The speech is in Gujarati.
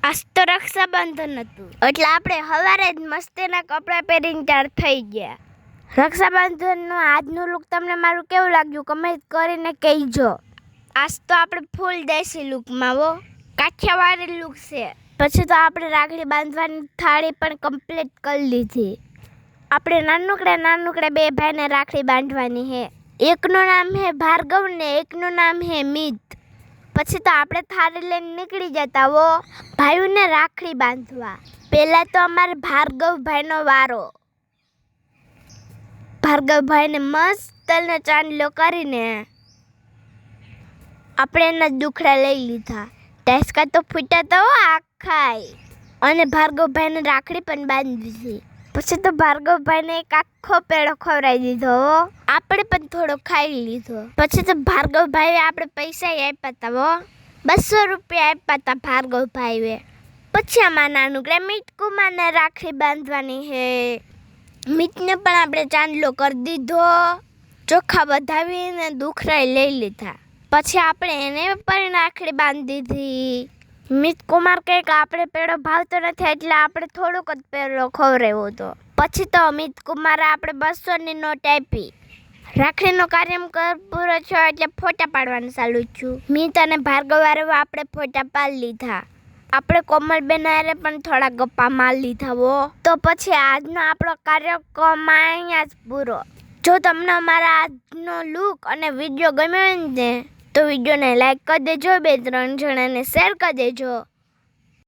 આજ તો રક્ષાબંધન હતું એટલે આપણે સવારે જ મસ્તીના કપડાં પહેરીને તૈયાર થઈ ગયા. રક્ષાબંધનનું આજનું લુક તમને મારું કેવું લાગ્યું કમેન્ટ કરીને કહેજો. આજ તો આપણે ફૂલ દેશી લુકમાં હો, કાઠિયાવાડી લુક છે. પછી તો આપણે રાખડી બાંધવાની થાળી પણ કમ્પ્લીટ કરી લીધી. આપણે નાનકડા બે ભાઈને રાખડી બાંધવાની છે. એકનું નામ છે ભાર્ગવ ને એકનું નામ છે મિત. પછી તો આપણે થાળી લઈને નીકળી જતા હો ભાઈઓને રાખડી બાંધવા. પહેલાં તો અમારે ભાર્ગવભાઈનો વારો. ભાર્ગવભાઈને મસ્ત ચાંદલો કરીને આપણે એના દુખડા લઈ લીધા. ટેસ્કા તો ફૂટ્યા તો આખાય. અને ભાર્ગવભાઈને રાખડી પણ બાંધી દીધી. પછી તો ભાર્ગવભાઈને એક આખો પેડો ખવડાવી દીધો. આપણે પણ થોડો ખાઈ લીધો. પછી તો ભાર્ગવભાઈએ આપણે પૈસા આપ્યા હતા હો, 200 રૂપિયા આપ્યા હતા ભાર્ગવભાઈએ. પછી આમાં નાનકડા મિતકુમારને રાખડી બાંધવાની છે. મિતને પણ આપણે ચાંદલો કરી દીધો, ચોખા વધાવીને દુખરાઈ લઈ લીધા. પછી આપણે એને પણ રાખડી બાંધી દીધી. મિતકુમાર કહે કે આપણે પેડો ભાવતો નથી એટલે આપણે થોડોક જ પેડો ખવડાવ્યો હતો. પછી તો મિતકુમારે આપણે 200ની નોટ આપી. રાખડીનો કાર્યક્રમ પૂરો થયો એટલે ફોટા પાડવાનું ચાલુ થયું. મિત અને ભાર્ગવવારે આપણે ફોટા પાડી લીધા. આપણે કોમલબેન હારે પણ થોડા ગપ્પા મારી લીધા હો. તો પછી આજનો આપણો કાર્યક્રમ અહીંયા જ પૂરો. જો તમને અમારા આજનો લુક અને વિડીયો ગમ્યો ને તો વિડીયોને લાઈક કરી દેજો, 2-3 જણાને શેર કરી દેજો.